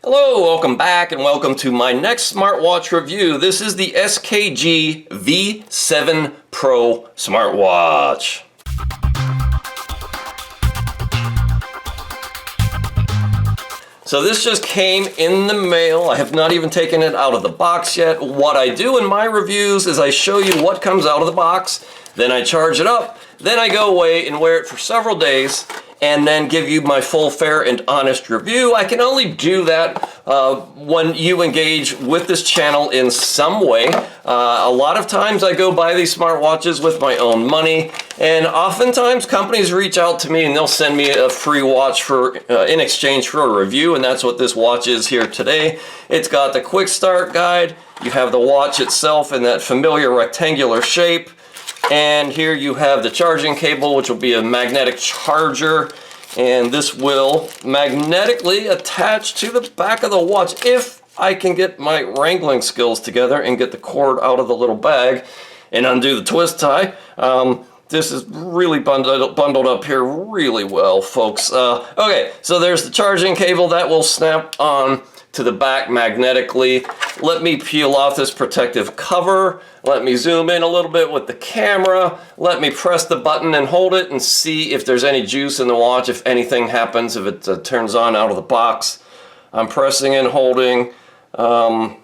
Hello, welcome back and welcome to my next smartwatch review. This is the SKG V7 Pro Smartwatch. So this just came in the mail. I have not even taken it out of the box yet. What I do in my reviews is I show you what comes out of the box, then I charge it up, then I go away and wear it for several days, and then give you my full, fair, and honest review. I can only do that when you engage with this channel in some way. A lot of times I go buy these smartwatches with my own money, and oftentimes companies reach out to me and they'll send me a free watch for in exchange for a review, and that's what this watch is here today. It's got the quick start guide. You have the watch itself in that familiar rectangular shape. And here you have the charging cable, which will be a magnetic charger, and this will magnetically attach to the back of the watch if I can get my wrangling skills together and get the cord out of the little bag and undo the twist tie. This is really bundled up here really well, folks. Okay, so there's the charging cable that will snap on to the back magnetically. Let me peel off this protective cover. Let me zoom in a little bit with the camera. Let me press the button and hold it and see if there's any juice in the watch, if anything happens, if it turns on out of the box. I'm pressing and holding, and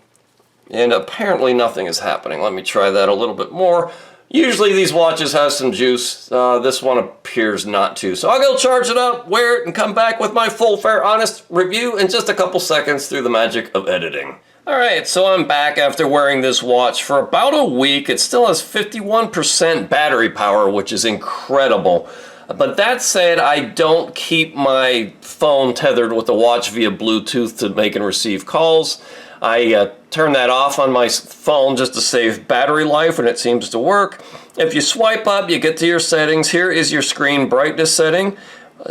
apparently nothing is happening. Let me try that a little bit more. Usually these watches have some juice. This one appears not to. So I'll go charge it up, wear it, and come back with my full, fair, honest review in just a couple seconds through the magic of editing. Alright, so I'm back after wearing this watch for about a week. It still has 51% battery power, which is incredible. But that said, I don't keep my phone tethered with the watch via Bluetooth to make and receive calls. I turn that off on my phone just to save battery life, and it seems to work. If you swipe up, you get to your settings. Here is your screen brightness setting.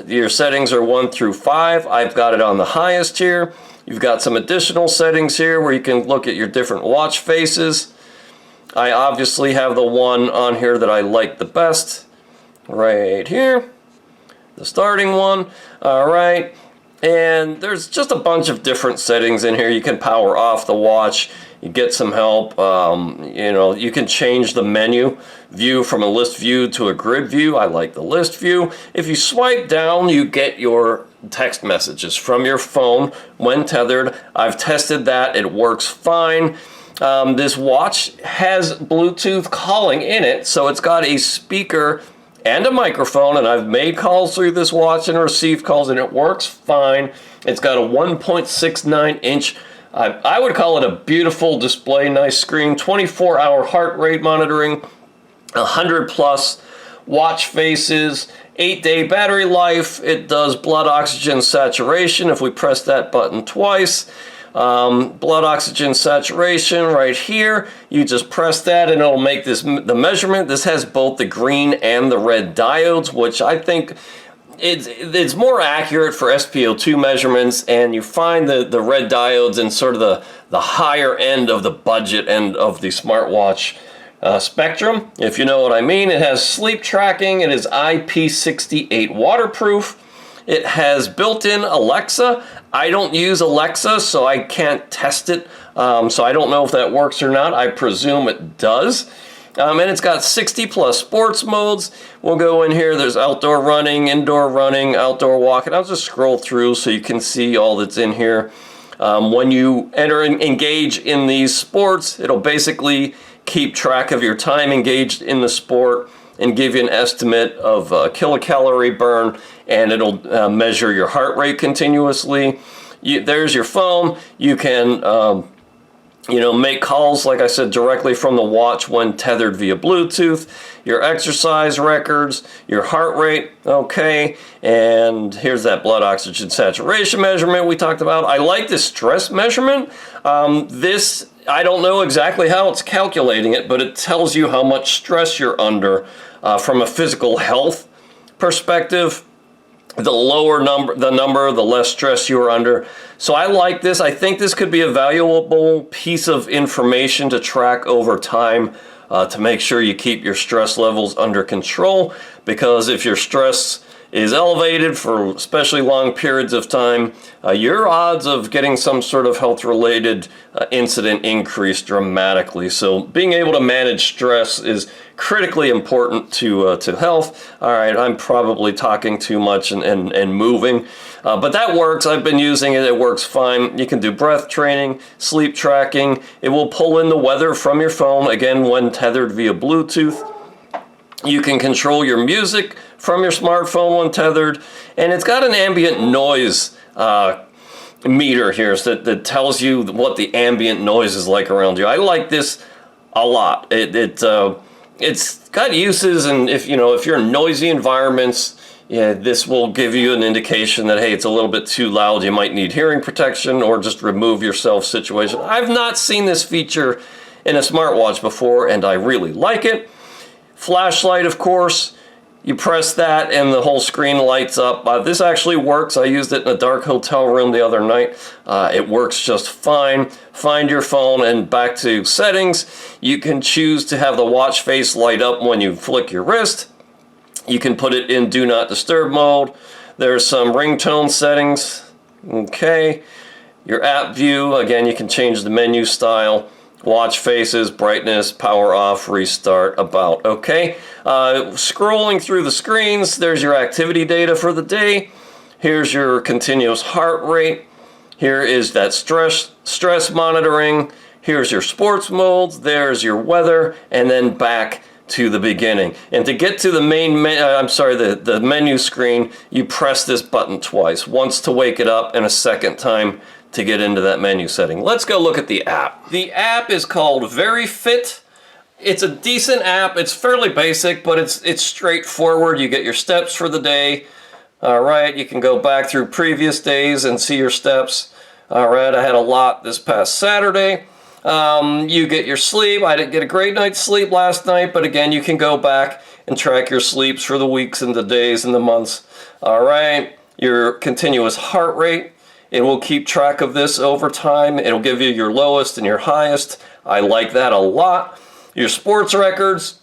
Your settings are 1 through 5. I've got it on the highest here. You've got some additional settings here where you can look at your different watch faces. I obviously have the one on here that I like the best, right here. The starting one. All right. And there's just a bunch of different settings in here. You can power off the watch. You get some help. You can change the menu view from a list view to a grid view. I like the list view. If you swipe down, you get your text messages from your phone when tethered. I've tested that. It works fine. This watch has Bluetooth calling in it, so it's got a speaker and a microphone, and I've made calls through this watch and received calls, and it works fine. It's got a 1.69 inch, I would call it a beautiful display, nice screen, 24-hour heart rate monitoring, 100 plus watch faces, 8-day battery life. It does blood oxygen saturation if we press that button twice. Blood oxygen saturation right here. You just press that and it'll make the measurement. This has both the green and the red diodes, which I think it's more accurate for SpO2 measurements, and you find the red diodes in sort of the higher end of the budget end of the smartwatch spectrum, if you know what I mean. It has sleep tracking. It is IP68 waterproof. It has built-in Alexa. I don't use Alexa, so I can't test it. So I don't know if that works or not. I presume it does. And it's got 60 plus sports modes. We'll go in here. There's outdoor running, indoor running, outdoor walking. I'll just scroll through so you can see all that's in here. When you enter and engage in these sports, it'll basically keep track of your time engaged in the sport and give you an estimate of kilocalorie burn, and it'll measure your heart rate continuously. There's your phone. You can make calls, like I said, directly from the watch when tethered via Bluetooth. Your exercise records, your heart rate, okay, and here's that blood oxygen saturation measurement we talked about. I like the stress measurement. I don't know exactly how it's calculating it, but it tells you how much stress you're under from a physical health perspective. The lower number, the less stress you're under. So I like this. I think this could be a valuable piece of information to track over time to make sure you keep your stress levels under control, because if your stress is elevated for especially long periods of time, your odds of getting some sort of health-related incident increase dramatically. So being able to manage stress is critically important to health. All right, I'm probably talking too much and moving, but that works. I've been using it. It works fine. You can do breath training, sleep tracking. It will pull in the weather from your phone, again, when tethered via Bluetooth. You can control your music from your smartphone when tethered, and it's got an ambient noise meter here that tells you what the ambient noise is like around you. I like this a lot. It's got uses, and if you're in noisy environments, yeah, this will give you an indication that, hey, it's a little bit too loud. You might need hearing protection or just remove yourself situation. I've not seen this feature in a smartwatch before, and I really like it. Flashlight, of course, you press that and the whole screen lights up. This actually works. I used it in a dark hotel room the other night. It works just fine. Find your phone and back to settings. You can choose to have the watch face light up when you flick your wrist. You can put it in do not disturb mode. There's some ringtone settings. Okay. Your app view, again, you can change the menu style. Watch faces, brightness, power off, restart, about. Okay, scrolling through the screens, there's your activity data for the day. Here's your continuous heart rate. Here is that stress monitoring. Here's your sports modes. There's your weather, and then back to the beginning. And to get to the main, the menu screen, you press this button twice. Once to wake it up, and a second time to get into that menu setting. Let's go look at the app. The app is called Very Fit. It's a decent app. It's fairly basic, but it's straightforward. You get your steps for the day. All right, you can go back through previous days and see your steps. All right, I had a lot this past Saturday. You get your sleep. I didn't get a great night's sleep last night, but again, you can go back and track your sleeps for the weeks and the days and the months. All right, your continuous heart rate. It will keep track of this over time. It'll give you your lowest and your highest. I like that a lot. Your sports records,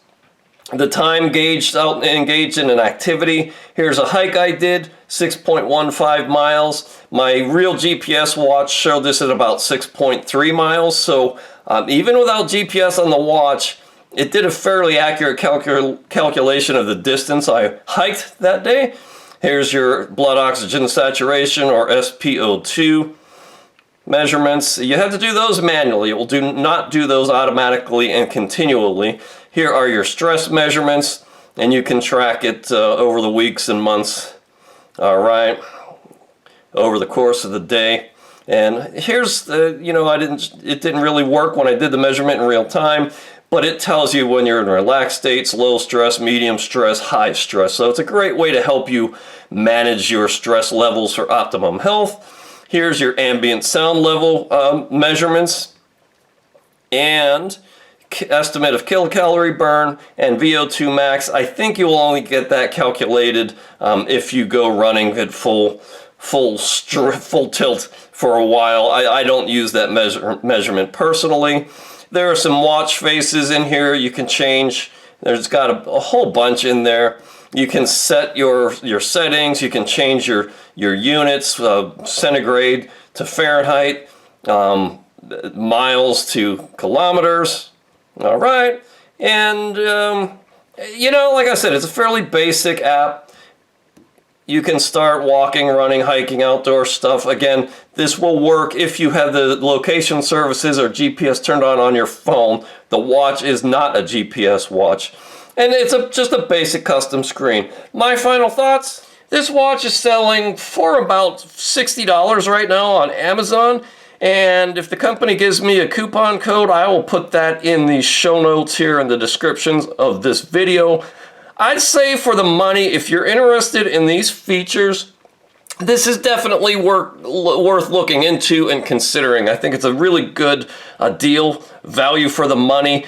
the time engaged in an activity. Here's a hike I did, 6.15 miles. My real GPS watch showed this at about 6.3 miles. So even without GPS on the watch, it did a fairly accurate calculation of the distance I hiked that day. Here's your blood oxygen saturation, or SpO2 measurements. You have to do those manually. It will not do those automatically and continually. Here are your stress measurements, and you can track it over the weeks and months. All right, over the course of the day. And here's the, it didn't really work when I did the measurement in real time, but it tells you when you're in relaxed states, low stress, medium stress, high stress. So it's a great way to help you manage your stress levels for optimum health. Here's your ambient sound level measurements and estimate of kilocalorie burn and VO2 max. I think you will only get that calculated if you go running at full tilt for a while. I don't use that measurement personally. There are some watch faces in here you can change. There's got a whole bunch in there. You can set your settings. You can change your units, centigrade to Fahrenheit, miles to kilometers. All right. And, like I said, it's a fairly basic app. You can start walking, running, hiking, outdoor stuff. Again, this will work if you have the location services or GPS turned on your phone. The watch is not a GPS watch. And it's just a basic custom screen. My final thoughts? This watch is selling for about $60 right now on Amazon. And if the company gives me a coupon code, I will put that in the show notes here in the descriptions of this video. I'd say for the money, if you're interested in these features, this is definitely worth looking into and considering. I think it's a really good deal, value for the money.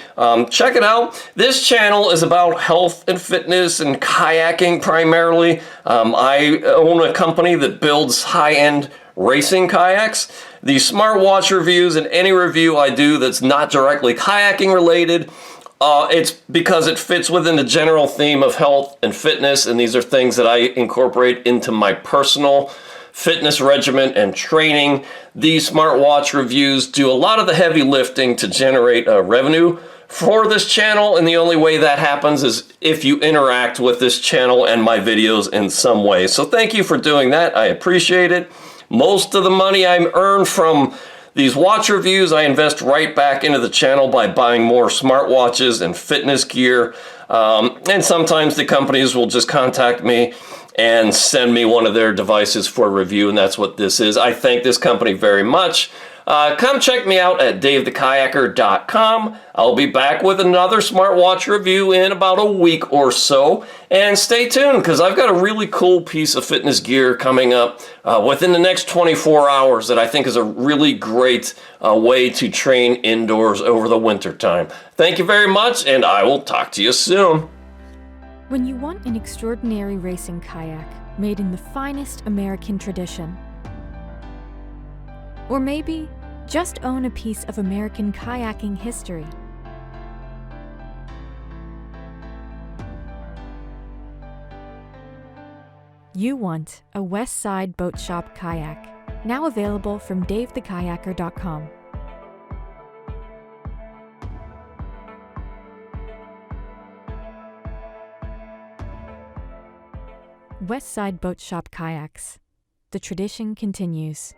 Check it out. This channel is about health and fitness and kayaking primarily. I own a company that builds high-end racing kayaks. The smartwatch reviews and any review I do that's not directly kayaking related It's because it fits within the general theme of health and fitness, and these are things that I incorporate into my personal fitness regimen and training. These smartwatch reviews do a lot of the heavy lifting to generate revenue for this channel, and the only way that happens is if you interact with this channel and my videos in some way. So thank you for doing that. I appreciate it. Most of the money I earn from these watch reviews, I invest right back into the channel by buying more smartwatches and fitness gear. And sometimes the companies will just contact me and send me one of their devices for review, and that's what this is. I thank this company very much. Come check me out at davethekayaker.com. I'll be back with another smartwatch review in about a week or so. And stay tuned, because I've got a really cool piece of fitness gear coming up within the next 24 hours that I think is a really great way to train indoors over the winter time. Thank you very much, and I will talk to you soon. When you want an extraordinary racing kayak made in the finest American tradition, or maybe just own a piece of American kayaking history, you want a West Side Boat Shop kayak, now available from davethekayaker.com. West Side Boat Shop kayaks. The tradition continues.